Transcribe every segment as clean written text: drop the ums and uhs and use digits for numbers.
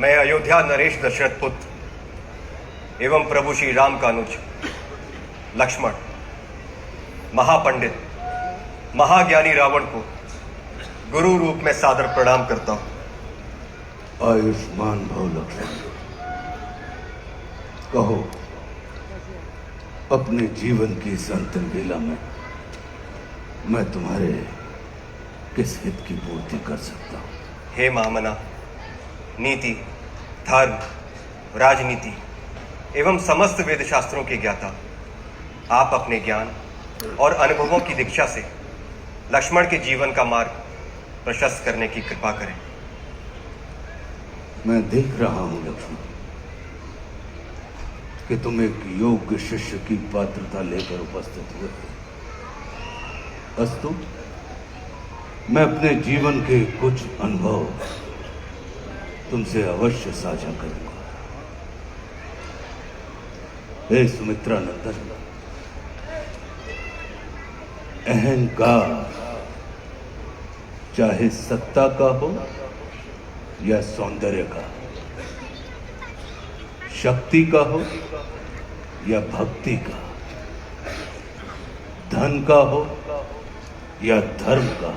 मैं अयोध्या नरेश दशरथ पुत्र एवं प्रभु श्री राम का अनुज लक्ष्मण महापंडित महाज्ञानी रावण को गुरु रूप में सादर प्रणाम करता हूं। आयुष्मान भव लक्ष्मण। कहो, अपने जीवन की इस अंतिम बेला में मैं तुम्हारे किस हित की पूर्ति कर सकता हूं? हे महामना, नीति, धर्म, राजनीति एवं समस्त वेद शास्त्रों के ज्ञाता, आप अपने ज्ञान और अनुभवों की दीक्षा से लक्ष्मण के जीवन का मार्ग प्रशस्त करने की कृपा करें। मैं देख रहा हूं लक्ष्मण कि तुम एक योग्य शिष्य की पात्रता लेकर उपस्थित हुए हो। अस्तु, मैं अपने जीवन के कुछ अनुभव तुमसे अवश्य साझा करूंगा। हे सुमित्रा नंदन, अहंकार चाहे सत्ता का हो या सौंदर्य का, शक्ति का हो या भक्ति का, धन का हो या धर्म का,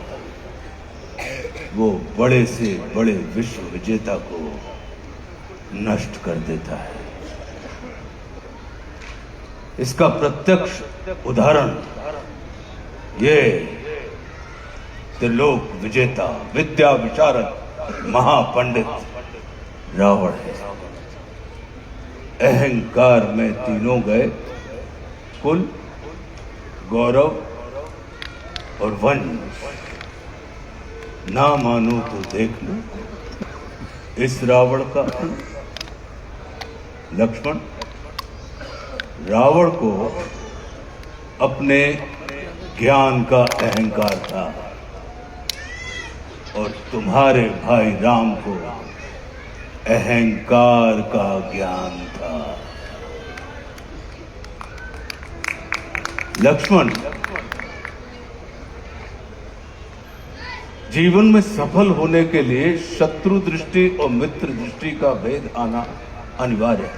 वो बड़े से बड़े विश्व विजेता को नष्ट कर देता है। इसका प्रत्यक्ष उदाहरण ये त्रिलोक विजेता, विद्या विशारद, महापंडित रावण है। अहंकार में तीनों गए, कुल, गौरव और वंश। ना मानो तो देख लो इस रावण का अंत। लक्ष्मण, रावण को अपने ज्ञान का अहंकार था और तुम्हारे भाई राम को अहंकार का ज्ञान था। लक्ष्मण, जीवन में सफल होने के लिए शत्रु दृष्टि और मित्र दृष्टि का भेद आना अनिवार्य है।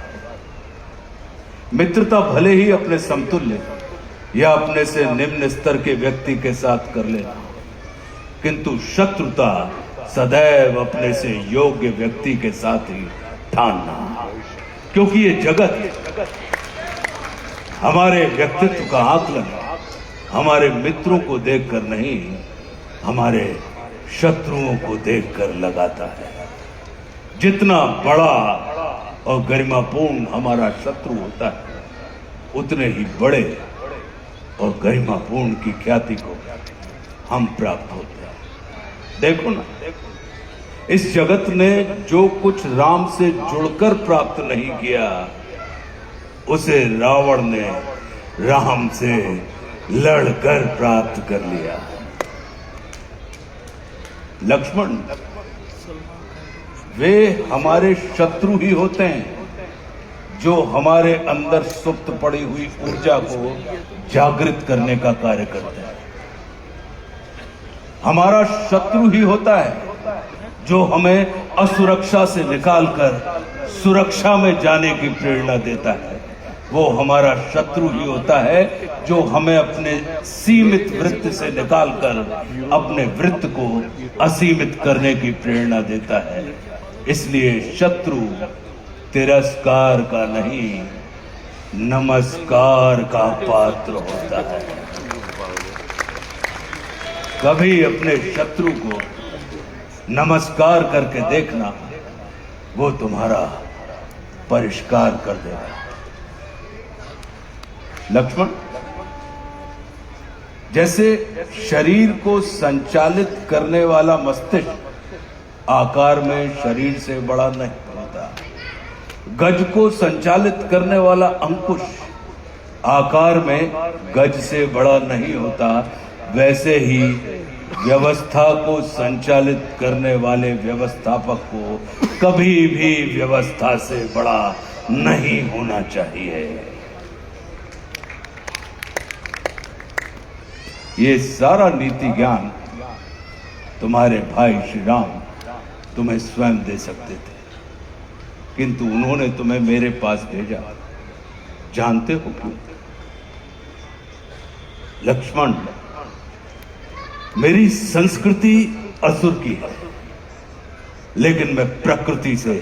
मित्रता भले ही अपने समतुल्य या अपने से निम्न स्तर के व्यक्ति के साथ कर लेना, किंतु शत्रुता सदैव अपने से योग्य व्यक्ति के साथ ही ठानना, क्योंकि ये जगत हमारे व्यक्तित्व का आकलन हमारे मित्रों को देखकर नहीं, हमारे शत्रुओं को देखकर लगाता है। जितना बड़ा और गरिमापूर्ण हमारा शत्रु होता है, उतने ही बड़े और गरिमापूर्ण की ख्याति को हम प्राप्त होते हैं। देखो ना, इस जगत ने जो कुछ राम से जुड़कर प्राप्त नहीं किया, उसे रावण ने राम से लड़कर प्राप्त कर लिया। लक्ष्मण, वे हमारे शत्रु ही होते हैं जो हमारे अंदर सुप्त पड़ी हुई ऊर्जा को जागृत करने का कार्य करते हैं। हमारा शत्रु ही होता है जो हमें असुरक्षा से निकालकर सुरक्षा में जाने की प्रेरणा देता है। वो हमारा शत्रु ही होता है जो हमें अपने सीमित वृत्त से निकालकर अपने वृत्त को असीमित करने की प्रेरणा देता है। इसलिए शत्रु तिरस्कार का नहीं, नमस्कार का पात्र होता है। कभी अपने शत्रु को नमस्कार करके देखना, वो तुम्हारा परिष्कार कर देगा। लक्ष्मण, जैसे शरीर को संचालित करने वाला मस्तिष्क आकार में शरीर से बड़ा नहीं होता, गज को संचालित करने वाला अंकुश आकार में गज से बड़ा नहीं होता, वैसे ही व्यवस्था को संचालित करने वाले व्यवस्थापक को कभी भी व्यवस्था से बड़ा नहीं होना चाहिए। ये सारा नीति ज्ञान तुम्हारे भाई श्री राम तुम्हें स्वयं दे सकते थे, किंतु उन्होंने तुम्हें मेरे पास भेजा। जानते हो क्यों? लक्ष्मण, मेरी संस्कृति असुर की है, लेकिन मैं प्रकृति से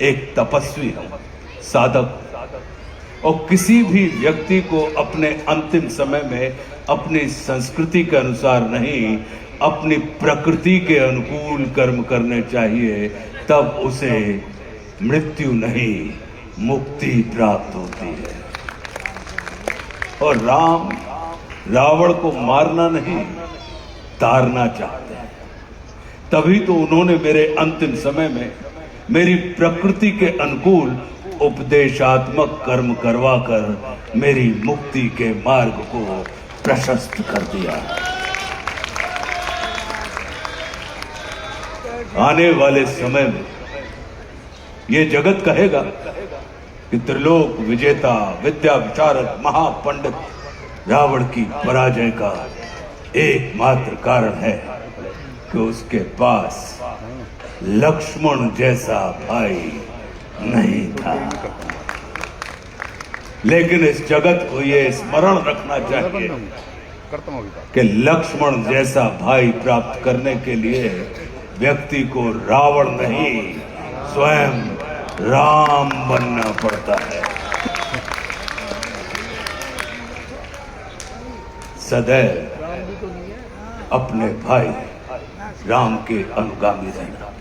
एक तपस्वी हूं, साधक। और किसी भी व्यक्ति को अपने अंतिम समय में अपनी संस्कृति के अनुसार नहीं, अपनी प्रकृति के अनुकूल कर्म करने चाहिए, तब उसे मृत्यु नहीं, मुक्ति प्राप्त होती है। और राम रावण को मारना नहीं, तारना चाहते हैं। तभी तो उन्होंने मेरे अंतिम समय में मेरी प्रकृति के अनुकूल उपदेशात्मक कर्म करवाकर मेरी मुक्ति के मार्ग को प्रशस्त कर दिया। आने वाले समय में यह जगत कहेगा कि त्रिलोक विजेता, विद्या विशारद, महापंडित रावण की पराजय का एकमात्र कारण है कि उसके पास लक्ष्मण जैसा भाई नहीं था। लेकिन इस जगत को यह स्मरण रखना चाहिए कि लक्ष्मण जैसा भाई प्राप्त करने के लिए व्यक्ति को रावण नहीं, स्वयं राम बनना पड़ता है। सदैव अपने भाई राम के अनुगामी रहना।